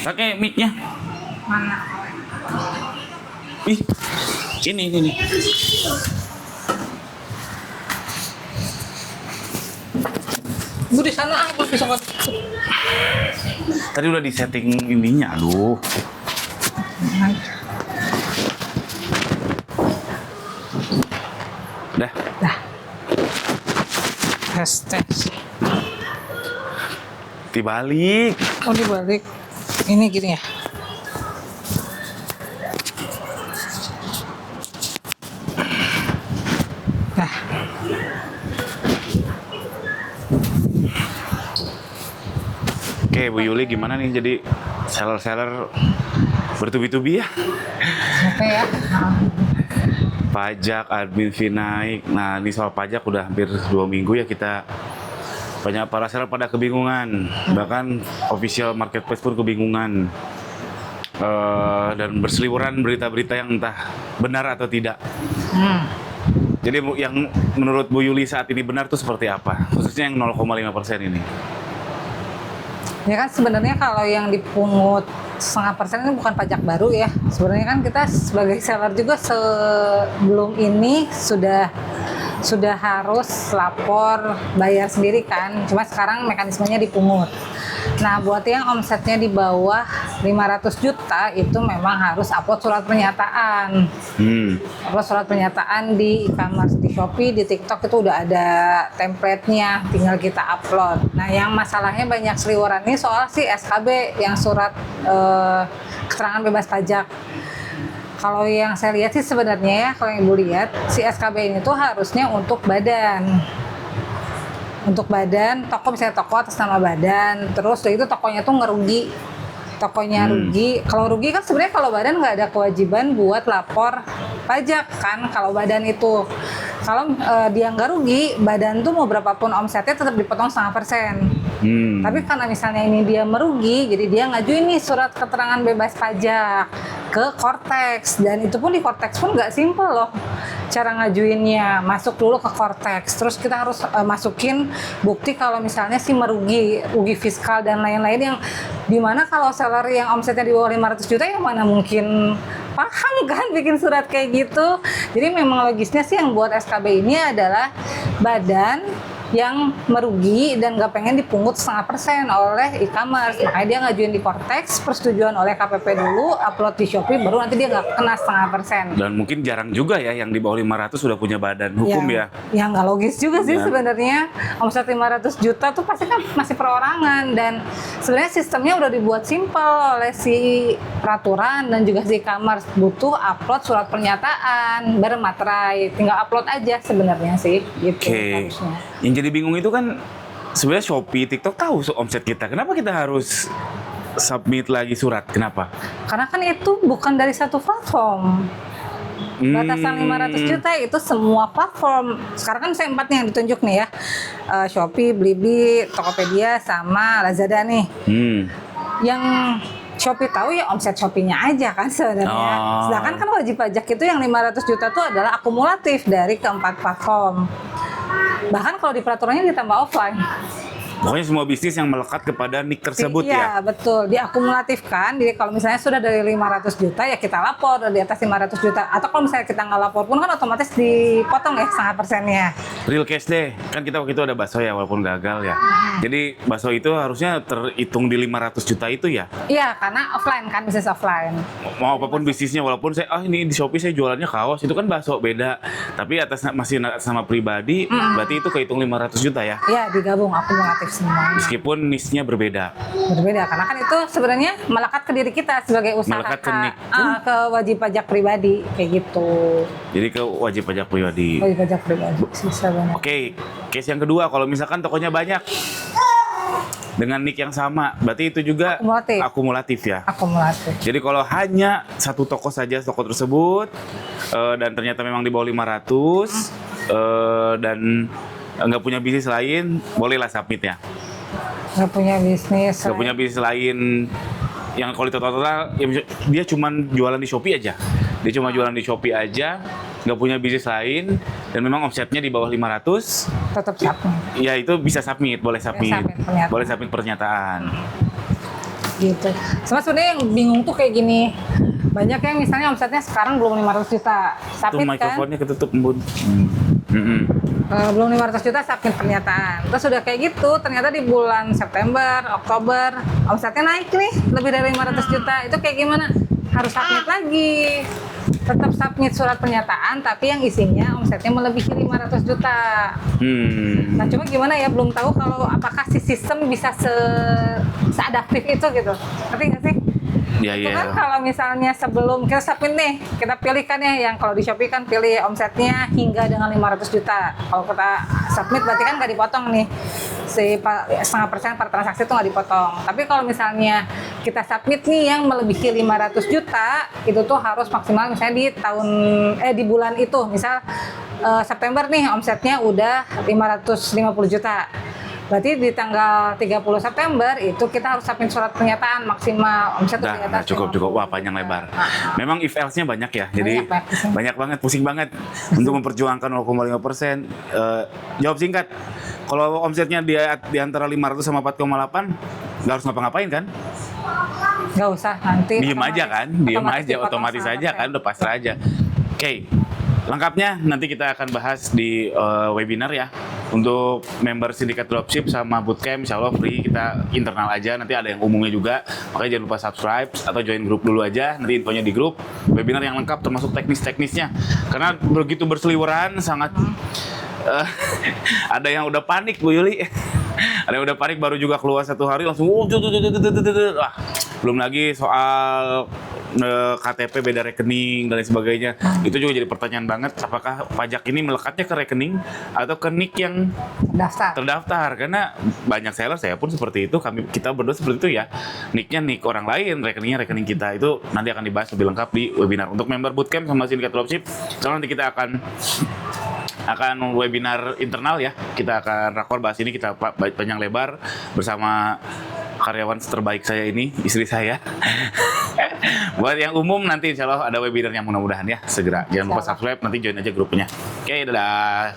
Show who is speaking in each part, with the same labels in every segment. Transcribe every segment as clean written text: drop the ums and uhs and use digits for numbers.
Speaker 1: Pakai mic-nya.
Speaker 2: Mana?
Speaker 1: Ih, ini.
Speaker 2: Gue di sana aku bisa nggak?
Speaker 1: Tadi udah di setting ininya, aduh. Dah.
Speaker 2: Dah. Tes.
Speaker 1: Dibalik.
Speaker 2: Oh dibalik. Ini gini ya. Nah.
Speaker 1: Oke, Bu Yuli gimana nih jadi seller bertubi-tubi ya?
Speaker 2: Oke ya.
Speaker 1: Pajak, admin fee naik. Nah, ini soal pajak udah hampir 2 minggu ya kita banyak para seller pada kebingungan. Bahkan official marketplace pun kebingungan. Dan berseliweran berita-berita yang entah benar atau tidak. Jadi yang menurut Bu Yuli saat ini benar tuh seperti apa? Khususnya yang 0,5% ini.
Speaker 2: Ya kan sebenarnya kalau yang dipungut 0,5% ini bukan pajak baru ya. Sebenarnya kan kita sebagai seller juga sebelum ini sudah harus lapor bayar sendiri kan. Cuma sekarang mekanismenya dipungut. Nah, buat yang omsetnya di bawah 500 juta itu memang harus upload surat pernyataan. Upload surat pernyataan di e-commerce, di Shopee, di TikTok itu udah ada template-nya, tinggal kita upload. Nah, yang masalahnya banyak seliweran ini soal si SKB yang surat keterangan bebas pajak. Kalau yang saya lihat sih sebenarnya ya, kalau yang Ibu lihat, si SKB ini tuh harusnya untuk badan. Untuk badan, toko misalnya toko atas nama badan, terus itu tokonya tuh ngerugi. Tokonya rugi. Kalau rugi kan sebenarnya kalau badan nggak ada kewajiban buat lapor pajak kan kalau badan itu. Kalau dia nggak rugi, badan tuh mau berapapun omsetnya tetap dipotong 0,5%. Tapi karena misalnya ini dia merugi, jadi dia ngajuin nih surat keterangan bebas pajak ke Cortex, dan itu pun di Cortex pun nggak simple loh cara ngajuinnya. Masuk dulu ke Cortex, terus kita harus masukin bukti kalau misalnya sih rugi fiskal dan lain-lain, yang dimana kalau seller yang omsetnya di bawah 500 juta yang mana mungkin paham kan bikin surat kayak gitu. Jadi memang logisnya sih yang buat SKB ini adalah badan yang merugi dan nggak pengen dipungut 0,5% oleh e-commerce. Makanya dia ngajuin di Cortex, persetujuan oleh KPP dulu, upload di Shopee, baru nanti dia nggak kena 0,5%.
Speaker 1: Dan mungkin jarang juga ya yang di bawah 500 sudah punya badan hukum ya.
Speaker 2: Ya nggak logis juga sih sebenarnya. Omset 500 juta tuh pasti kan masih perorangan, dan sebenarnya sistemnya udah dibuat simpel oleh si peraturan dan juga si e-commerce. Butuh upload surat pernyataan, bermaterai, tinggal upload aja sebenarnya sih gitu harusnya.
Speaker 1: Yang jadi bingung itu kan sebenarnya Shopee, TikTok tahu omset kita. Kenapa kita harus submit lagi surat? Kenapa?
Speaker 2: Karena kan itu bukan dari satu platform. Batasan 500 juta itu semua platform. Sekarang kan saya 4 nih yang ditunjuk nih ya. Shopee, Blibli, Tokopedia, sama Lazada nih. Yang Shopee tahu ya omset Shopee-nya aja kan sebenarnya. Sedangkan kan wajib pajak itu yang 500 juta itu adalah akumulatif dari keempat platform. Bahkan kalau di peraturannya ditambah offline.
Speaker 1: Pokoknya semua bisnis yang melekat kepada nick tersebut ya?
Speaker 2: Iya, betul. Diakumulatifkan. Jadi kalau misalnya sudah dari 500 juta ya kita lapor, di atas 500 juta. Atau kalau misalnya kita nggak lapor pun kan otomatis dipotong ya 0,5%-nya.
Speaker 1: Real case deh. Kan kita waktu itu ada bakso ya, walaupun gagal ya. Jadi bakso itu harusnya terhitung di 500 juta itu ya?
Speaker 2: Iya, karena offline kan, bisnis offline.
Speaker 1: Mau apapun bisnisnya, walaupun saya, ini di Shopee saya jualannya kaos, itu kan bakso beda. Tapi masih atas nama pribadi, berarti itu kehitung 500 juta ya?
Speaker 2: Iya, digabung akumulatif semua.
Speaker 1: Meskipun niche-nya berbeda.
Speaker 2: Berbeda, karena kan itu sebenarnya melekat ke diri kita sebagai usaha,
Speaker 1: Melekat ke nick.
Speaker 2: ke wajib pajak pribadi, kayak gitu.
Speaker 1: Jadi ke wajib pajak pribadi.
Speaker 2: Wajib pajak pribadi, susah banget.
Speaker 1: Oke, case yang kedua, kalau misalkan tokonya banyak dengan nick yang sama, berarti itu juga akumulatif ya?
Speaker 2: Akumulatif.
Speaker 1: Jadi kalau hanya satu toko saja, toko tersebut, dan ternyata memang di bawah 500, dan nggak punya bisnis lain, bolehlah submit ya?
Speaker 2: Nggak punya bisnis.
Speaker 1: Nggak punya bisnis lain yang kalau total ya, dia cuma jualan di Shopee aja. Dia cuma jualan di Shopee aja, nggak punya bisnis lain, dan memang omsetnya di bawah 500.
Speaker 2: Tetap submit.
Speaker 1: Ya itu bisa submit, boleh submit. Boleh submit pernyataan.
Speaker 2: gitu. Sama sebenarnya yang bingung tuh kayak gini. Banyak yang misalnya omsetnya sekarang belum 500 juta.
Speaker 1: Tuh
Speaker 2: Submit kan?
Speaker 1: mikrofonnya ketutup, Bun.
Speaker 2: Belum 500 juta submit pernyataan. Terus udah kayak gitu, ternyata di bulan September, Oktober omsetnya naik nih lebih dari 500 juta. Itu kayak gimana? Harus submit lagi. Tetap submit surat pernyataan tapi yang isinya omsetnya melebihi 500 juta. Nah, cuma gimana ya, belum tahu kalau apakah si sistem bisa seadaptif itu gitu. Ngerti nggak sih?
Speaker 1: Iya,
Speaker 2: Itu
Speaker 1: iya.
Speaker 2: kan kalau misalnya sebelum kita submit nih, kita pilihkan ya yang kalau di Shopee kan pilih omsetnya hingga dengan 500 juta. Kalau kita submit berarti kan nggak dipotong nih. Si 0,5% per transaksi itu nggak dipotong. Tapi kalau misalnya kita submit nih yang melebihi 500 juta, itu tuh harus maksimal misalnya di bulan itu. Misal September nih omsetnya udah 550 juta. Berarti di tanggal 30 September itu kita harus submit surat pernyataan maksimal omset tuh di atas
Speaker 1: Cukup.
Speaker 2: 50
Speaker 1: Wah, panjang
Speaker 2: juta.
Speaker 1: lebar. Memang if else-nya banyak ya. Jadi
Speaker 2: Banyak,
Speaker 1: banyak banget, pusing banget untuk memperjuangkan 0,5%. Jawab singkat. Kalau omsetnya di antara 500 sama 4,8, nggak harus ngapa-ngapain kan?
Speaker 2: Nggak usah, nanti
Speaker 1: Diem aja kan? Diem aja,
Speaker 2: dipotong
Speaker 1: otomatis
Speaker 2: sama
Speaker 1: aja kan? Udah pasrah aja. Oke. Lengkapnya nanti kita akan bahas di webinar ya. Untuk member sindikat dropship sama bootcamp insya Allah free, kita internal aja, nanti ada yang umumnya juga, makanya jangan lupa subscribe atau join grup dulu aja, nanti infonya di grup. Webinar yang lengkap termasuk teknis-teknisnya, karena begitu berseliweran sangat ada yang udah panik Bu Yuli. Ada yang udah panik baru juga keluar 1 hari langsung wah, belum lagi soal KTP beda rekening dan lain sebagainya. Itu juga jadi pertanyaan banget, apakah pajak ini melekatnya ke rekening atau ke NIK yang terdaftar? Karena banyak seller, saya pun seperti itu, kita berdua seperti itu ya. NIK-nya NIK orang lain, rekeningnya rekening kita. Itu nanti akan dibahas lebih lengkap di webinar. Untuk member bootcamp sama sindikat dropship, soalnya nanti kita akan webinar internal ya. Kita akan rakor bahas ini, kita panjang lebar bersama karyawan terbaik saya ini, istri saya. Buat yang umum nanti insya Allah ada webinar yang mudah-mudahan ya segera. Jangan lupa subscribe, nanti join aja grupnya. Oke, dadah.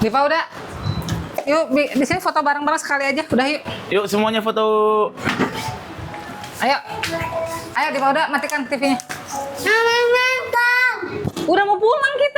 Speaker 2: Diva udah. Yuk di sini foto bareng-bareng sekali aja, udah yuk.
Speaker 1: Yuk semuanya foto.
Speaker 2: Ayo. Ayo Diva udah, matikan TV-nya. Udah mau pulang kita.